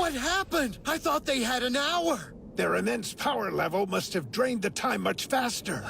What happened? I thought they had an hour. Their immense power level must have drained the time much faster.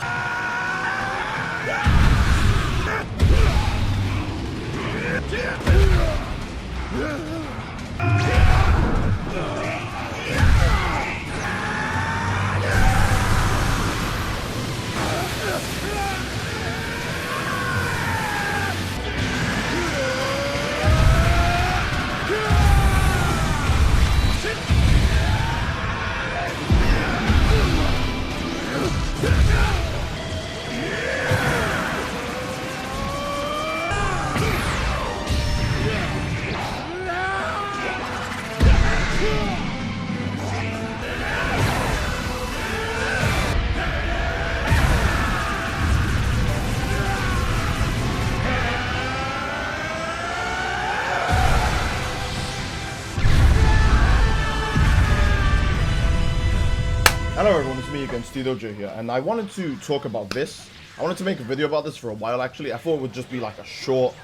Hello everyone, it's me again, Steedoj here, and I wanted to talk about this. I wanted to make a video about this for a while actually. I thought it would just be like a short,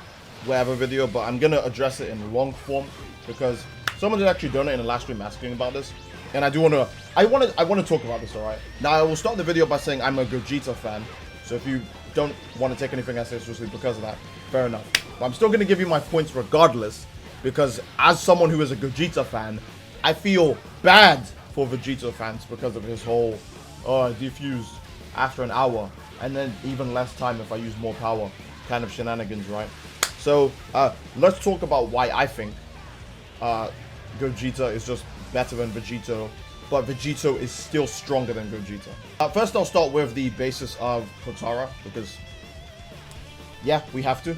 whatever video, but I'm gonna address it in long form because someone did actually donate in the last stream asking about this, and I want to talk about this, alright? Now I will start the video by saying I'm a Gogeta fan, so if you don't want to take anything I say seriously because of that, fair enough. But I'm still gonna give you my points regardless, because as someone who is a Gogeta fan, I feel bad for Vegito fans because of his whole defuse after an hour and then even less time if I use more power kind of shenanigans, right? So let's talk about why I think Gogeta is just better than Vegito, but Vegito is still stronger than Gogeta. First I'll start with the basis of Potara, because yeah, we have to.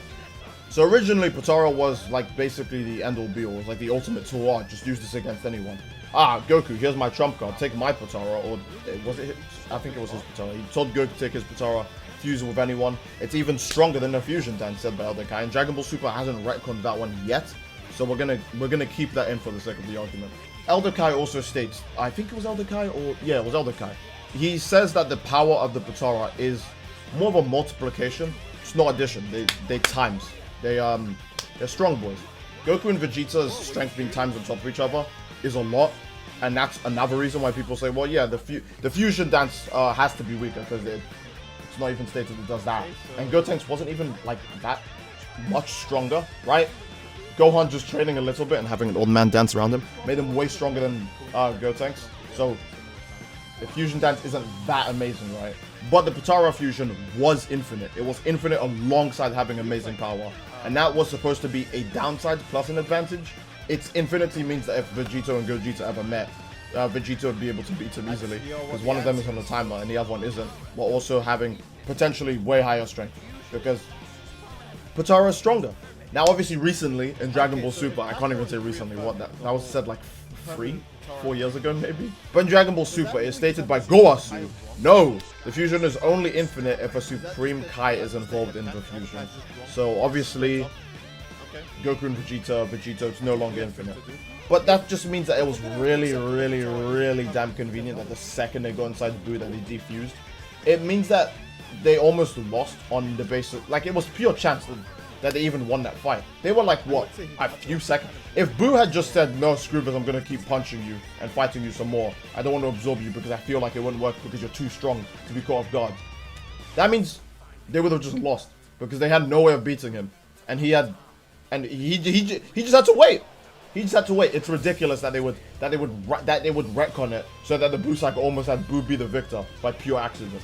So originally Potara was like basically the end all be all, it was like the ultimate tool. Just use this against anyone. Goku, here's my trump card, take my Potara, or was it his? I think it was his Potara. He told Goku to take his Potara, fuse it with anyone. It's even stronger than the fusion dance, said by Elder Kai, and Dragon Ball Super hasn't retconned that one yet, so we're gonna keep that in for the sake of the argument. Elder Kai also states, I think it was Elder Kai, or yeah, it was Elder Kai. He says that the power of the Potara is more of a multiplication. It's not addition. They times. They're strong boys. Goku and Vegeta's strength being times on top of each other is a lot, and that's another reason why people say, well, yeah, the fusion dance has to be weaker because it's not even stated it does that. And Gotenks wasn't even like that much stronger, right? Gohan just training a little bit and having an old man dance around him made him way stronger than Gotenks. So the fusion dance isn't that amazing, right? But the Potara fusion was infinite. It was infinite alongside having amazing power, and that was supposed to be a downside plus an advantage. Its infinity means that if Vegito and Gogeta ever met, Vegito would be able to beat him easily, because one of them is on the timer and the other one isn't, while also having potentially way higher strength, because Potara is stronger. Now obviously recently, in Dragon Ball Super, I can't even say recently, what that was said like 4 years ago maybe? But in Dragon Ball Super, it's stated by Goasu, no, the fusion is only infinite if a Supreme Kai is involved in the fusion. So obviously, Goku and Vegito, it's no longer infinite. But that just means that it was really, really, really damn convenient that the second they got inside Buu that they defused. It means that they almost lost on the basis, like it was pure chance that they even won that fight. They were like, what, a few seconds? If Buu had just said, no, screw this, I'm gonna keep punching you and fighting you some more. I don't want to absorb you because I feel like it wouldn't work because you're too strong to be caught off guard. That means they would have just lost because they had no way of beating him. And he just had to wait. He just had to wait. It's ridiculous that they would retcon it so that the Buu cycle almost had Buu be the victor by pure accident.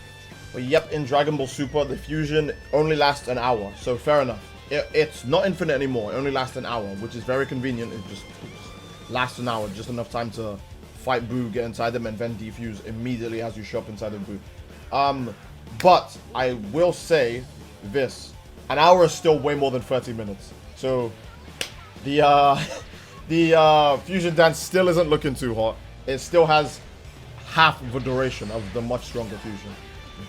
But yep, in Dragon Ball Super, the fusion only lasts an hour, so fair enough. It's not infinite anymore. It only lasts an hour, which is very convenient. It just lasts an hour, just enough time to fight Buu, get inside them, and then defuse immediately as you show up inside of Buu. But I will say this: an hour is still way more than 30 minutes. So the fusion dance still isn't looking too hot. It still has half of the duration of the much stronger fusion.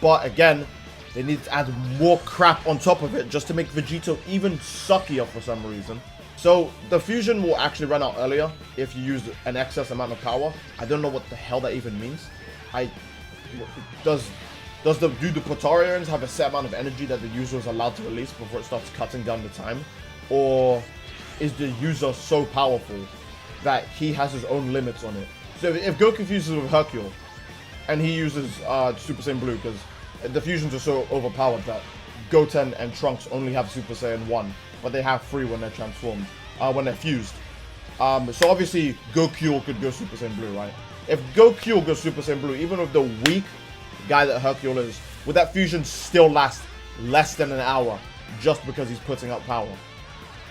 But again, they need to add more crap on top of it just to make Vegito even suckier for some reason. So the fusion will actually run out earlier if you use an excess amount of power. I don't know what the hell that even means. Do the Potarians have a set amount of energy that the user is allowed to release before it starts cutting down the time? Or is the user so powerful that he has his own limits on it. So if Goku fuses with Hercule, and he uses Super Saiyan Blue, because the fusions are so overpowered that Goten and Trunks only have Super Saiyan 1, but they have 3 when they're transformed, when they're fused. So obviously Goku could go Super Saiyan Blue, right? If Goku goes Super Saiyan Blue, even with the weak guy that Hercule is, would that fusion still last less than an hour just because he's putting out power?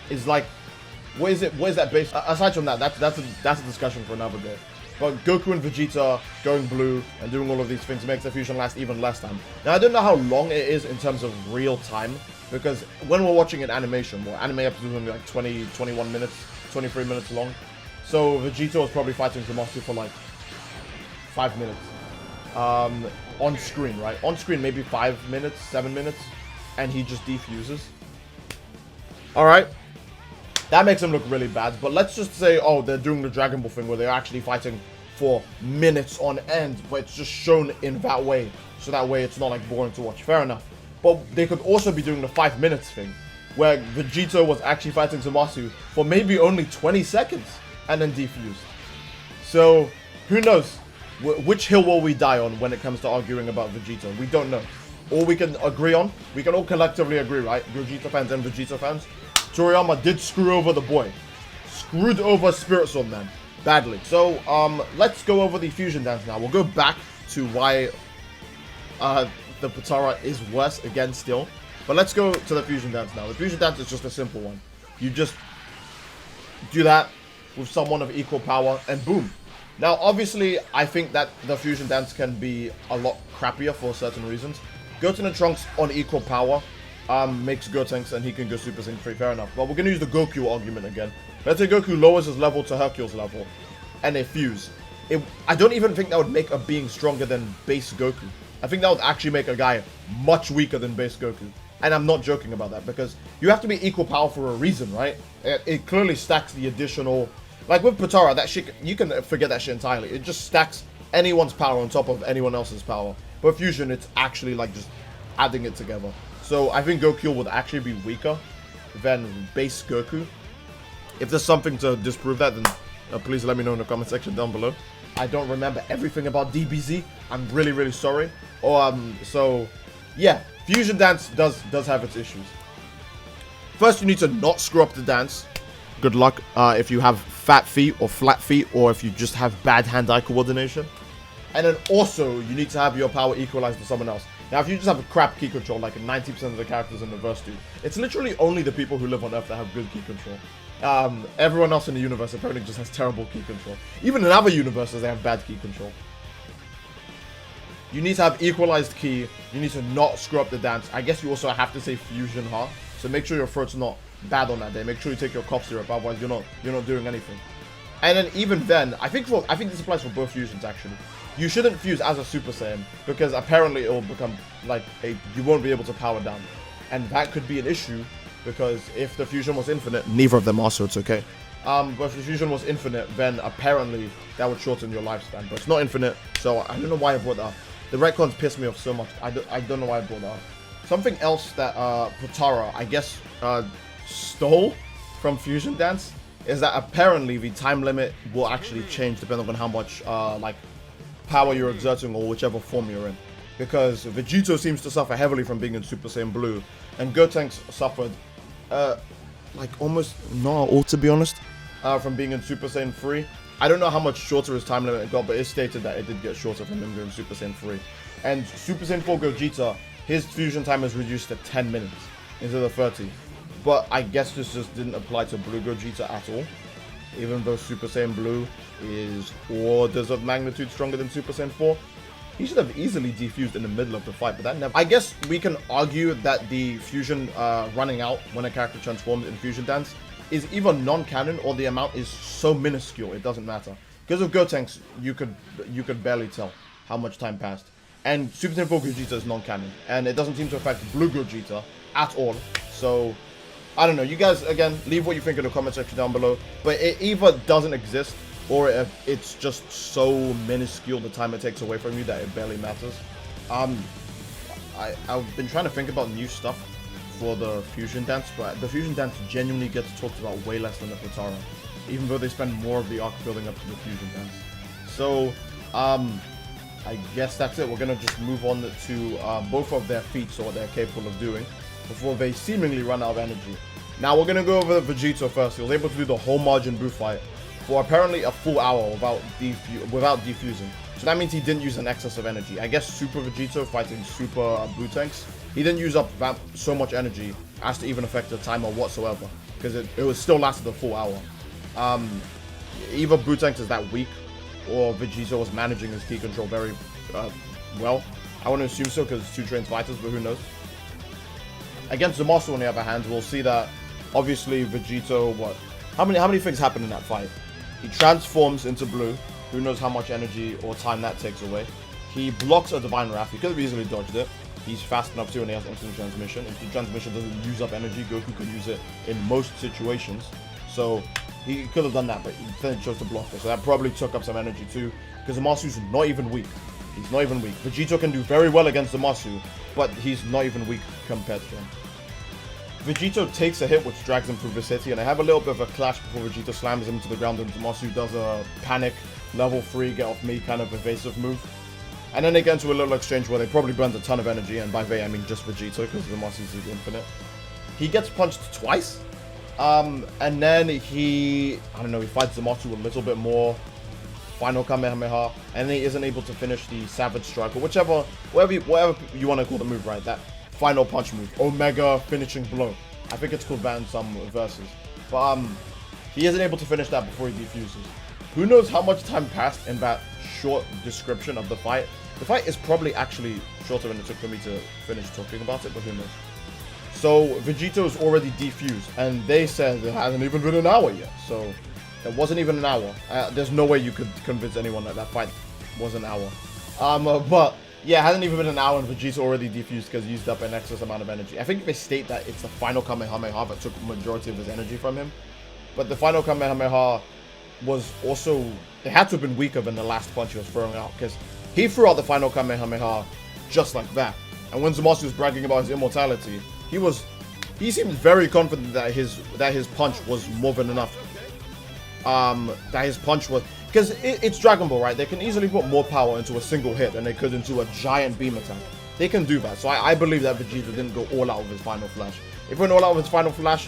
Is like, what is that based? Aside from that, that's a discussion for another day. But Goku and Vegeta going blue and doing all of these things makes the fusion last even less time. Now, I don't know how long it is in terms of real time, because when we're watching an animation, well, anime episodes are only like 20, 21 minutes, 23 minutes long. So Vegito is probably fighting Zamasu for like 5 minutes. On screen, right? On screen, maybe 5 minutes, 7 minutes, and he just defuses. Alright. That makes him look really bad, but let's just say, oh, they're doing the Dragon Ball thing where they're actually fighting for minutes on end, but it's just shown in that way, so that way it's not like boring to watch. Fair enough. But they could also be doing the 5 minutes thing, where Vegito was actually fighting Zamasu for maybe only 20 seconds, and then defused. So, who knows? Which hill will we die on when it comes to arguing about Vegeta? We don't know. All we can agree on, we can all collectively agree, right? Gogeta fans and Vegeta fans. Toriyama did screw over the boy. Screwed over Spirit Sword Man. Badly. So, let's go over the fusion dance now. We'll go back to why the Potara is worse again still. But let's go to the fusion dance now. The fusion dance is just a simple one. You just do that with someone of equal power and boom. Now, obviously, I think that the fusion dance can be a lot crappier for certain reasons. Goten and Trunks on equal power makes Gotenks and he can go Super Saiyan 3, fair enough. But we're going to use the Goku argument again. Let's say Goku lowers his level to Hercule's level and they fuse. I don't even think that would make a being stronger than base Goku. I think that would actually make a guy much weaker than base Goku. And I'm not joking about that because you have to be equal power for a reason, right? It clearly stacks the additional... Like with Potara, that shit, you can forget that shit entirely. It just stacks anyone's power on top of anyone else's power. But Fusion, it's actually like just adding it together. So I think Goku would actually be weaker than base Goku. If there's something to disprove that, then please let me know in the comment section down below. I don't remember everything about DBZ. I'm really, really sorry. So yeah, Fusion Dance does have its issues. First, you need to not screw up the dance. Good luck if you have fat feet or flat feet, or if you just have bad hand-eye coordination. And then also, you need to have your power equalized to someone else. Now, if you just have a crap key control, like 90% of the characters in the verse do, it's literally only the people who live on Earth that have good key control. Everyone else in the universe apparently just has terrible key control. Even in other universes, they have bad key control. You need to have equalized key. You need to not screw up the dance. I guess you also have to say fusion, huh? So make sure your throat's not bad on that day. Make sure you take your cough syrup, otherwise you're not doing anything. And then even then, I think this applies for both fusions actually. You shouldn't fuse as a Super Saiyan because apparently it will become like you won't be able to power down, and that could be an issue because if the fusion was infinite, neither of them are, so it's okay. But if the fusion was infinite, then apparently that would shorten your lifespan. But it's not infinite, so I don't know why I brought that up. The retcons piss me off so much. I don't know why I brought that up. Something else that Potara, I guess, stole from Fusion Dance is that apparently the time limit will actually change depending on how much like power you're exerting or whichever form you're in. Because Vegito seems to suffer heavily from being in Super Saiyan Blue, and Gotenks suffered like almost not all, to be honest, from being in Super Saiyan 3. I don't know how much shorter his time limit got, but it's stated that it did get shorter from him going Super Saiyan 3. And Super Saiyan 4 Gogeta, his fusion time is reduced to 10 minutes instead of 30. But I guess this just didn't apply to Blue Gogeta at all. Even though Super Saiyan Blue is orders of magnitude stronger than Super Saiyan 4. He should have easily defused in the middle of the fight, but that never... I guess we can argue that the fusion running out when a character transforms in Fusion Dance is either non-canon or the amount is so minuscule it doesn't matter. Because of Gotenks, you could barely tell how much time passed. And Super Saiyan 4 Gogeta is non-canon, and it doesn't seem to affect Blue Gogeta at all. So I don't know. You guys, again, leave what you think in the comment section down below. But it either doesn't exist, or it's just so minuscule the time it takes away from you that it barely matters. I've been trying to think about new stuff for the Fusion Dance, but the Fusion Dance genuinely gets talked about way less than the Potara. even though they spend more of the arc building up to the fusion dance. So, I guess that's it. We're gonna just move on to both of their feats or what they're capable of doing before they seemingly run out of energy. Now we're gonna go over the Vegito first. He was able to do the whole Majin Buu fight for apparently a full hour without defusing. So that means he didn't use an excess of energy. I guess Super Vegito fighting Super Buu tanks, he didn't use up that so much energy as to even affect the timer whatsoever, because it was still lasted a full hour. Either Buu tanks is that weak, or Vegito was managing his ki control very well. I want to assume so because it's two trained fighters, but who knows. Against Zamasu, on the other hand, we'll see that obviously Vegito, how many things happen in that fight? He transforms into blue. Who knows how much energy or time that takes away. He blocks a Divine Wrath. He could have easily dodged it. He's fast enough to, and he has instant transmission. Instant transmission doesn't use up energy. Goku can use it in most situations. So he could have done that, but he then chose to block it. So that probably took up some energy too, because Zamasu's not even weak. He's not even weak. Vegito can do very well against Zamasu, but he's not even weak compared to him. Vegito takes a hit which drags him through Vicinity, and they have a little bit of a clash before Vegito slams him to the ground, and Zamasu does a panic level 3 get off me kind of evasive move. And then they get into a little exchange where they probably burned a ton of energy, and by they I mean just Vegito, because Zamasu's is infinite. He gets punched twice, and then he fights Zamasu a little bit more. Final Kamehameha, and then he isn't able to finish the Savage Strike, or whatever you want to call the move, right? That final punch move, Omega finishing blow. I think it's called that in some verses. But he isn't able to finish that before he defuses. Who knows how much time passed in that short description of the fight? The fight is probably actually shorter than it took for me to finish talking about it, but who knows? So Vegito is already defused, and they said it hasn't even been an hour yet. So it wasn't even an hour. There's no way you could convince anyone that that fight was an hour. But yeah, it hasn't even been an hour, and Vegito already defused because he used up an excess amount of energy. I think they state that it's the final Kamehameha that took the majority of his energy from him. But the final Kamehameha was also, it had to have been weaker than the last punch he was throwing out, because he threw out the final Kamehameha just like that. And when Zamasu was bragging about his immortality, he seemed very confident that his punch was more than enough. That his punch was, because it's Dragon Ball, right? They can easily put more power into a single hit than they could into a giant beam attack. They can do that. So I believe that Vegeta didn't go all out with his final flash. If he went all out with his final flash,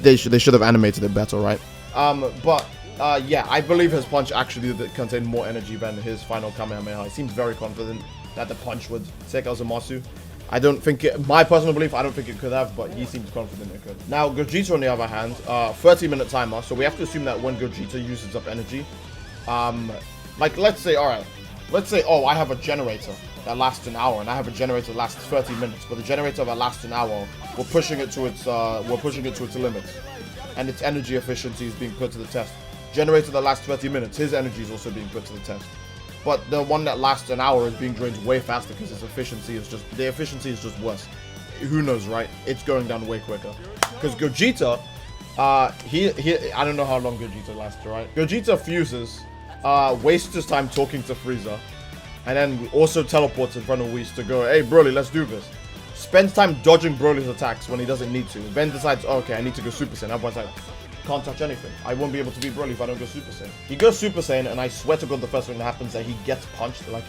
they should have animated it better, right? Yeah, I believe his punch actually contained more energy than his final Kamehameha. He seems very confident that the punch would take out Zamasu. I don't think my personal belief, I don't think it could have, but he seems confident it could. Now, Gogeta, on the other hand, 30-minute timer, so we have to assume that when Gogeta uses up energy, like, let's say, oh, I have a generator that lasts an hour, and I have a generator that lasts 30 minutes, but the generator that lasts an hour, we're pushing it to its limits, and its energy efficiency is being put to the test. Generator that lasts 30 minutes, his energy is also being put to the test. But the one that lasts an hour is being drained way faster because its efficiency is just worse. Who knows, right? It's going down way quicker. Because Gogeta, I don't know how long Gogeta lasts, right? Gogeta fuses, wastes his time talking to Frieza, and then also teleports in front of Whis to go, hey Broly, let's do this. Spends time dodging Broly's attacks when he doesn't need to. Then decides, oh, okay, I need to go Super Saiyan. Everyone's like, can't touch anything. I won't be able to beat Broly if I don't go Super Saiyan. He goes Super Saiyan, and I swear to God, the first thing that happens is that he gets punched. Like,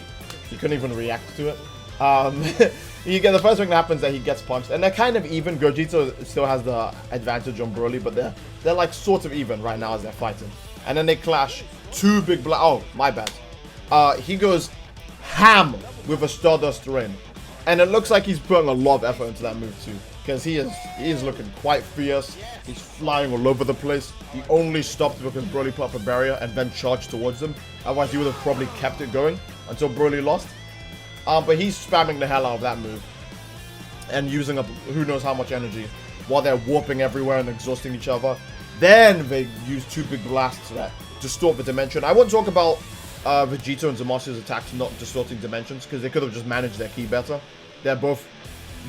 he couldn't even react to it. The first thing that happens is that he gets punched, and they're kind of even. Gogeta still has the advantage on Broly, but they're like sort of even right now as they're fighting. And then they clash. Two big oh, my bad. He goes ham with a Stardust Rain, and it looks like he's putting a lot of effort into that move too. Because he is looking quite fierce. He's flying all over the place. He only stopped because Broly put up a barrier and then charged towards him. Otherwise, he would have probably kept it going until Broly lost. But he's spamming the hell out of that move and using up who knows how much energy while they're warping everywhere and exhausting each other. Then they use two big blasts that distort the dimension. I won't talk about Vegito and Zamasu's attacks not distorting dimensions because they could have just managed their ki better. They're both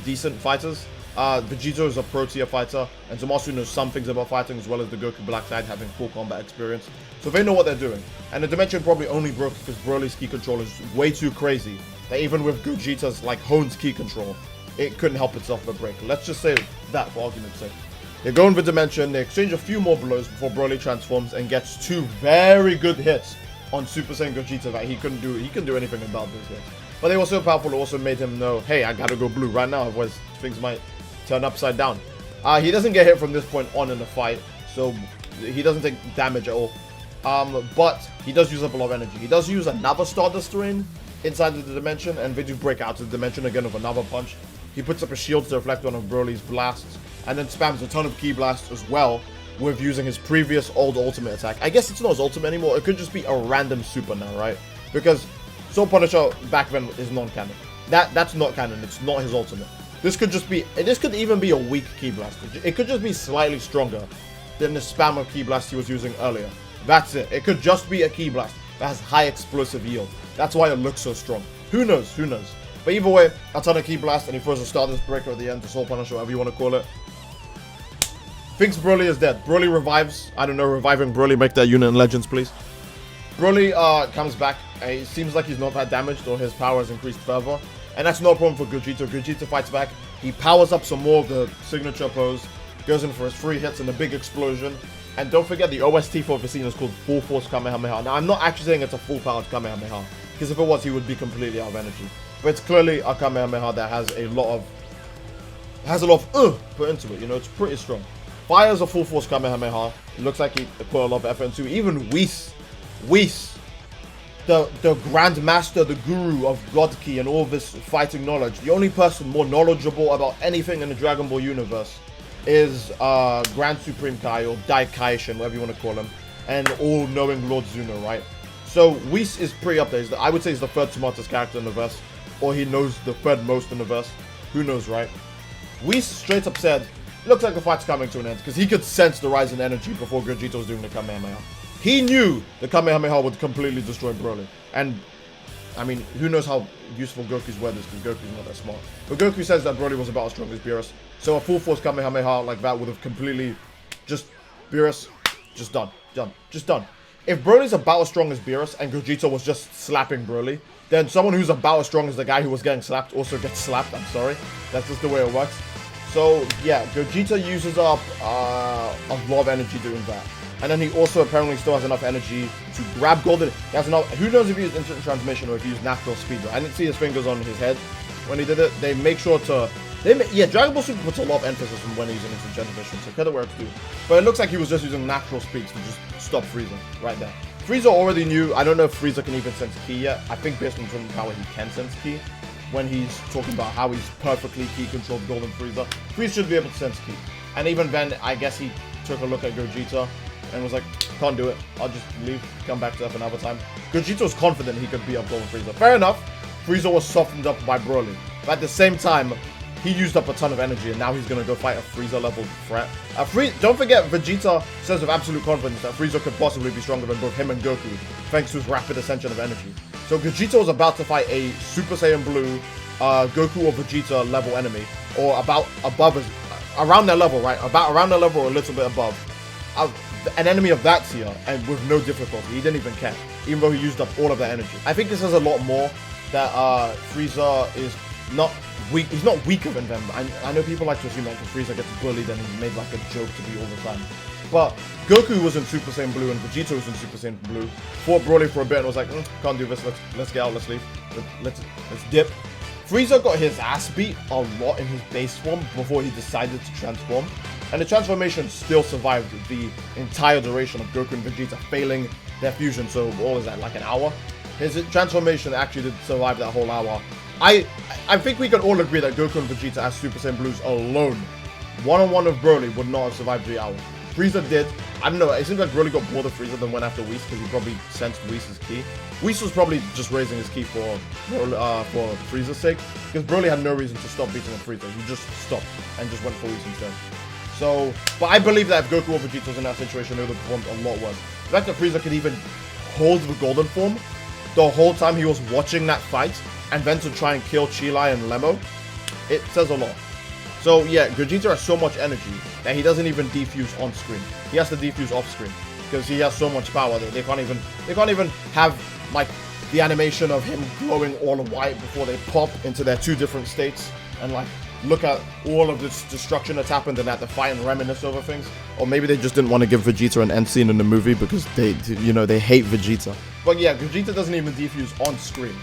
decent fighters. Vegito is a pro tier fighter, and Zamasu knows some things about fighting as well as the Goku Black side having full combat experience. So they know what they're doing. And the dimension probably only broke because Broly's ki control is way too crazy that even with Gogeta's like honed ki control, it couldn't help itself but break. Let's just say that for argument's sake. They go in the dimension, they exchange a few more blows before Broly transforms and gets 2 very good hits on Super Saiyan Gogeta that he couldn't do anything about those hits. But they were so powerful, it also made him know, hey, I gotta go blue right now, otherwise things might turn upside down. He doesn't get hit from this point on in the fight, so he doesn't take damage at all. But he does use up a lot of energy. He does use another Stardust Rain inside of the dimension, and they do break out of the dimension again with another punch. He puts up a shield to reflect one of Broly's blasts, and then spams a ton of Ki blasts as well with using his previous old ultimate attack. I guess it's not his ultimate anymore. It could just be a random super now, right? Because Soul Punisher back then is non-canon. That's not canon. It's not his ultimate. This could just be. This could even be a weak Ki blast. It could just be slightly stronger than the spam of Ki blast he was using earlier. That's it. It could just be a Ki blast that has high explosive yield. That's why it looks so strong. Who knows? Who knows? But either way, a ton of Ki blast, and he throws a Stardust Breaker at the end to Soul Punisher, whatever you want to call it. Thinks Broly is dead. Broly revives. I don't know, reviving Broly, make that unit in Legends, please. Broly comes back. It seems like he's not that damaged, or his power has increased further. And that's no problem for Gogeta. Gogeta fights back. He powers up some more of the signature pose. Goes in for his 3 hits and a big explosion. And don't forget, the OST for the scene is called Full Force Kamehameha. Now, I'm not actually saying it's a full-powered Kamehameha, because if it was, he would be completely out of energy. But it's clearly a Kamehameha that has a lot of put into it. You know, it's pretty strong. Fires a Full Force Kamehameha. It looks like he put a lot of effort into it. Even Whis, the Grandmaster, the Guru of God Ki and all this fighting knowledge, the only person more knowledgeable about anything in the Dragon Ball universe is Grand Supreme Kai, or Dai Kaishin, whatever you want to call him, and all-knowing Lord Zuno, right? So Whis is pretty up there. I would say he's the 3rd smartest character in the verse, or he knows the 3rd most in the verse. Who knows, right? Whis straight up said, looks like the fight's coming to an end, because he could sense the rise in energy before Gogeta was doing the Kamehameha. He knew the Kamehameha would completely destroy Broly. And, I mean, who knows how useful Goku's word is, because Goku's not that smart. But Goku says that Broly was about as strong as Beerus. So a Full Force Kamehameha like that would have completely just... Beerus, just done. Just done. If Broly's about as strong as Beerus and Gogeta was just slapping Broly, then someone who's about as strong as the guy who was getting slapped also gets slapped. I'm sorry. That's just the way it works. So, yeah, Gogeta uses up a lot of energy doing that. And then he also apparently still has enough energy to grab Golden. He has enough. Who knows if he used instant transmission or if he used natural speed? I didn't see his fingers on his head when he did it. They make sure to. Yeah, Dragon Ball Super puts a lot of emphasis on when he's using instant transmission, so credit where it's due. But it looks like he was just using natural speed to just stop Frieza right there. Frieza already knew. I don't know if Frieza can even sense Ki yet. I think based on some power he can sense Ki when he's talking about how he's perfectly Ki controlled Golden Frieza. Frieza should be able to sense Ki. And even then, I guess he took a look at Gogeta and was like, can't do it. I'll just leave, come back to Earth another time. Gogeta was confident he could beat up Golden Frieza. Fair enough. Frieza was softened up by Broly. But at the same time, he used up a ton of energy, and now he's going to go fight a Frieza-level threat. Don't forget, Vegeta says with absolute confidence that Frieza could possibly be stronger than both him and Goku, thanks to his rapid ascension of energy. So Gogeta was about to fight a Super Saiyan Blue, Goku or Vegeta level enemy, or around their level, right? Around their level or a little bit above. An enemy of that tier, and with no difficulty. He didn't even care, even though he used up all of that energy. I think this says a lot more that Frieza is not weak. He's not weaker than them. I know people like to assume that because Frieza gets bullied and he's made like a joke to be all the time. But Goku was in Super Saiyan Blue and Vegeta was in Super Saiyan Blue. Fought Broly for a bit and was like, can't do this. Let's get out. Let's leave. Let's dip. Frieza got his ass beat a lot in his base form before he decided to transform. And the transformation still survived the entire duration of Goku and Vegeta failing their fusion. So what was that, like an hour? His transformation actually did survive that whole hour. I think we can all agree that Goku and Vegeta as Super Saiyan Blues alone, one-on-one of Broly, would not have survived the hour. Frieza did. I don't know, it seems like Broly got bored of Frieza then went after Whis because he probably sensed Whis' Ki. Whis was probably just raising his Ki for Frieza's sake, because Broly had no reason to stop beating up Frieza. He just stopped and just went for Whis instead. So, but I believe that if Goku or Vegeta was in that situation, they would have performed a lot worse. The fact that Frieza could even hold the golden form the whole time he was watching that fight, and then to try and kill Chilai and Lemo, it says a lot. So yeah, Gogeta has so much energy that he doesn't even defuse on screen. He has to defuse off screen because he has so much power that they can't even have like the animation of him glowing all white before they pop into their 2 different states and like look at all of this destruction that's happened and at the fight and reminisce over things. Or maybe they just didn't want to give Vegeta an end scene in the movie because they hate Vegeta. But yeah, Gogeta doesn't even defuse on screen.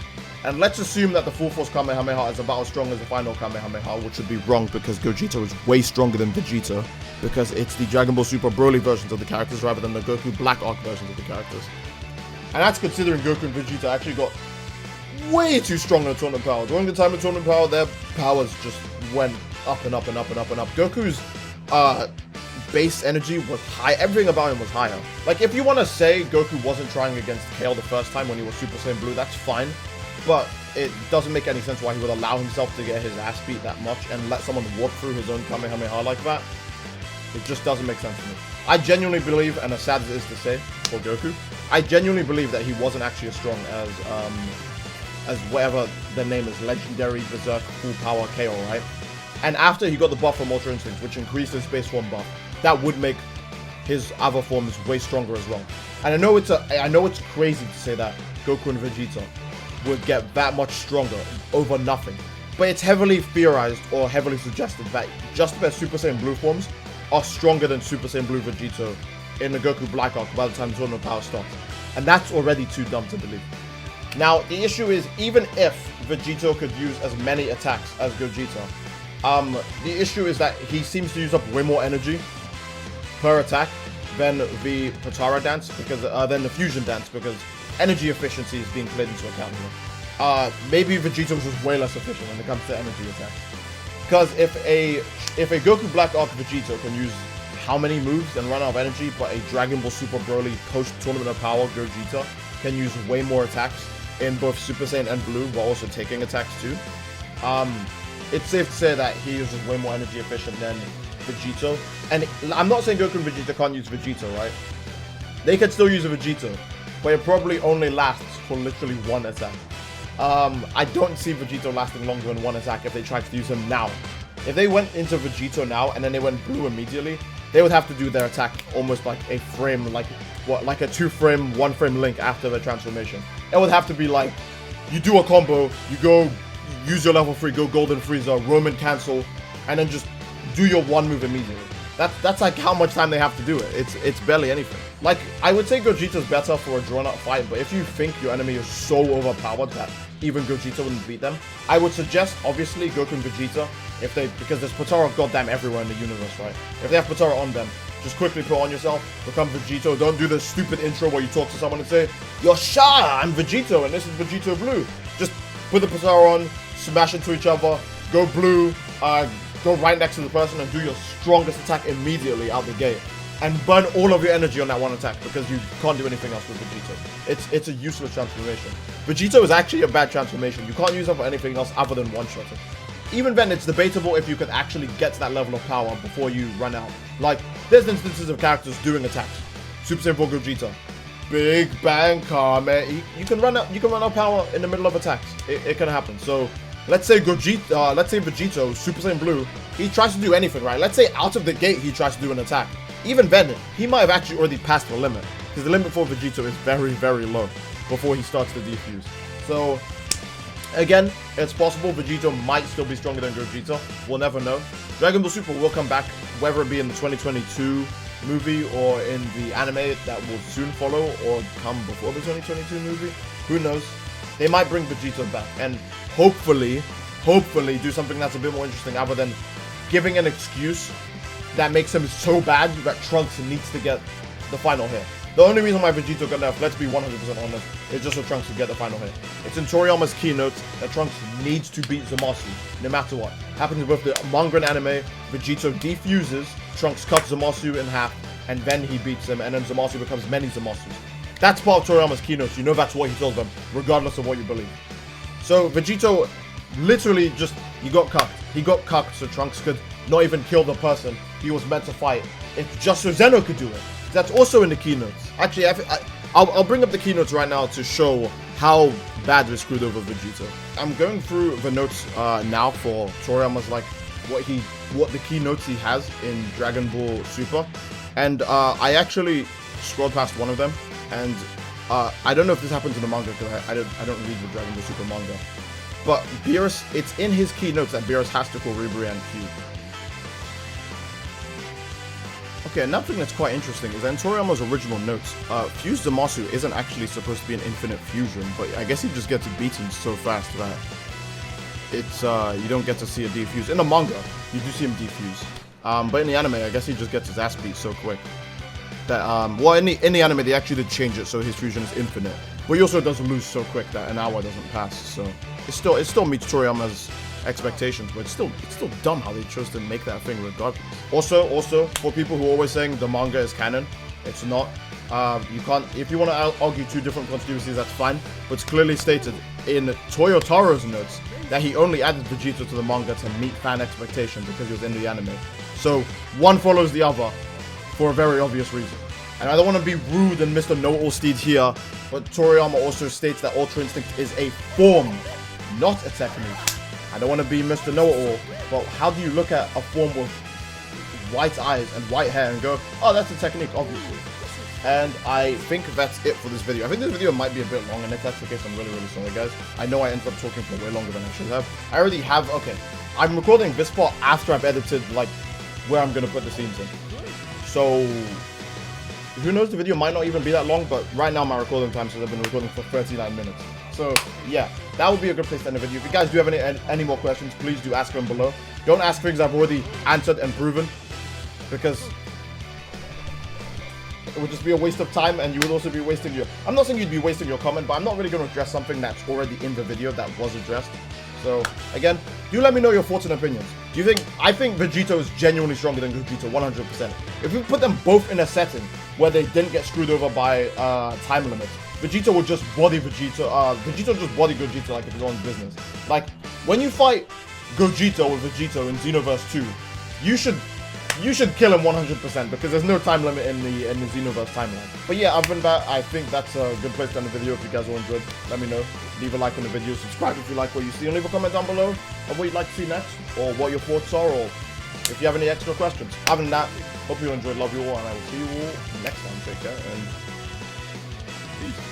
And let's assume that the Full Force Kamehameha is about as strong as the final Kamehameha, which would be wrong because Gogeta is way stronger than Vegeta because it's the Dragon Ball Super Broly versions of the characters rather than the Goku Black Arc versions of the characters. And that's considering Goku and Vegeta actually got way too strong in the tournament power. During the time of tournament power, their powers just went up and up and up and up and up. Goku's base energy was high. Everything about him was higher. Like, if you want to say Goku wasn't trying against Kale the first time when he was Super Saiyan Blue, that's fine. But it doesn't make any sense why he would allow himself to get his ass beat that much and let someone walk through his own Kamehameha like that. It just doesn't make sense to me. I genuinely believe, and as sad as it is to say for Goku, I genuinely believe that he wasn't actually as strong as whatever the name is, Legendary Berserk Full Power KO, right? And after he got the buff from Ultra Instinct, which increased his base form buff, that would make his other forms way stronger as well. And I know it's crazy to say that Goku and Vegeta would get that much stronger over nothing, but it's heavily theorized or heavily suggested that just their Super Saiyan Blue forms are stronger than Super Saiyan Blue Vegito in the Goku Black Arc by the time tournament power starts, and that's already too dumb to believe. Now the issue is, even if Vegito could use as many attacks as Gogeta, the issue is that he seems to use up way more energy per attack than the Potara dance, because than the fusion dance, because energy efficiency is being played into account here. Maybe Vegeta was just way less efficient when it comes to energy attacks. Because if a Goku Black Arc Vegito can use how many moves and run out of energy, but a Dragon Ball Super Broly post-Tournament of Power Gogeta can use way more attacks in both Super Saiyan and Blue while also taking attacks too, it's safe to say that he uses way more energy efficient than Vegito. And I'm not saying Goku and Vegeta can't use Vegito, right? They can still use a Vegito, but it probably only lasts for literally one attack. I don't see Vegito lasting longer than one attack if they tried to use him now. If they went into Vegito now and then they went Blue immediately, they would have to do their attack almost like a frame, like a 2-frame, 1-frame link after the transformation. It would have to be like, you do a combo, you go use your level 3, go Golden Frieza, Roman cancel, and then just do your one move immediately. That's like how much time they have to do it. It's barely anything. Like, I would say Gogeta's better for a drawn-out fight, but if you think your enemy is so overpowered that even Gogeta wouldn't beat them, I would suggest, obviously, Goku and Vegeta, because there's Potara goddamn everywhere in the universe, right? If they have Potara on them, just quickly put on yourself, become Vegito. Don't do the stupid intro where you talk to someone and say, "You're shy, I'm Vegito, and this is Vegito Blue." Just put the Potara on, smash into each other, go Blue, go right next to the person and do your strongest attack immediately out the gate. And burn all of your energy on that one attack because you can't do anything else with Vegito. It's a useless transformation. Vegito is actually a bad transformation. You can't use it for anything else other than one-shotting. Even then, it's debatable if you can actually get to that level of power before you run out. Like, there's instances of characters doing attacks. Super Saiyan 4 Gogeta, Big Bang Kame. You can run out power in the middle of attacks. It can happen. So let's say Vegito, Super Saiyan Blue, he tries to do anything, right? Let's say out of the gate he tries to do an attack. Even then, he might have actually already passed the limit, because the limit for Vegito is very, very low before he starts to defuse. So again, it's possible Vegito might still be stronger than Gogeta. We'll never know. Dragon Ball Super will come back, whether it be in the 2022 movie or in the anime that will soon follow or come before the 2022 movie. Who knows? They might bring Vegito back and hopefully do something that's a bit more interesting other than giving an excuse that makes him so bad that Trunks needs to get the final hit. The only reason why Vegito got nerfed, let's be 100% honest, is just so Trunks to get the final hit. It's in Toriyama's keynotes that Trunks needs to beat Zamasu, no matter what. Happens in both the manga and anime. Vegito defuses, Trunks cuts Zamasu in half, and then he beats him, and then Zamasu becomes many Zamasus. That's part of Toriyama's keynotes. You know that's what he tells them, regardless of what you believe. So Vegito literally just, he got cucked so Trunks could not even kill the person he was meant to fight. It's just so Zeno could do it. That's also in the keynotes. Actually, I'll bring up the keynotes right now to show how bad we screwed over Vegito. I'm going through the notes now for Toriyama's, like, what the keynotes he has in Dragon Ball Super, and I actually scrolled past one of them, and I don't know if this happens in the manga because I don't read the Dragon Ball Super manga, But Beerus, it's in his keynotes that Beerus has to call Ribrianne Q. Okay, another thing that's quite interesting is that in Toriyama's original notes, Fused Zamasu isn't actually supposed to be an infinite fusion, but I guess he just gets beaten so fast that it's, you don't get to see a defuse. In the manga, you do see him defuse. But in the anime, I guess he just gets his ass beat so quick. That, well, in the anime, they actually did change it so his fusion is infinite. But he also does lose so quick that an hour doesn't pass, so it still meets Toriyama's expectations, but it's still dumb how they chose to make that thing regardless. Also, for people who are always saying the manga is canon, it's not. You can't, if you want to argue two different continuities, that's fine, but it's clearly stated in Toyotaro's notes that he only added Vegito to the manga to meet fan expectation because he was in the anime. So one follows the other for a very obvious reason. And I don't want to be rude and Mr. Know-All Steed here, but Toriyama also states that Ultra Instinct is a form, not a technique. I don't want to be Mr. Know-It-All, but how do you look at a form with white eyes and white hair and go, oh, that's a technique, obviously. And I think that's it for this video. I think this video might be a bit long, and if that's the case, I'm really, really sorry, guys. I know I ended up talking for way longer than I should have. I already have, okay, I'm recording this part after I've edited, like, where I'm going to put the scenes in. So, who knows, the video might not even be that long, but right now my recording time says I've been recording for 39 minutes. So, yeah, that would be a good place to end the video. If you guys do have any more questions, please do ask them below. Don't ask things I've already answered and proven, because it would just be a waste of time, and you would also be wasting your... I'm not saying you'd be wasting your comment, but I'm not really going to address something that's already in the video that was addressed. So, again, do let me know your thoughts and opinions. Do you think... I think Vegito is genuinely stronger than Gogeta, 100%. If we put them both in a setting where they didn't get screwed over by time limits, Vegito would just body Vegito. Vegito would just body Gogeta like it's his own business. Like, when you fight Gogeta with Vegito in Xenoverse 2, you should kill him 100% because there's no time limit in the Xenoverse timeline. But yeah, other than that, I think that's a good place to end the video. If you guys all enjoyed, let me know. Leave a like on the video, subscribe if you like what you see, and leave a comment down below of what you'd like to see next, or what your thoughts are, or if you have any extra questions. Other than that, hope you enjoyed, love you all, and I will see you all next time. Take care, and peace.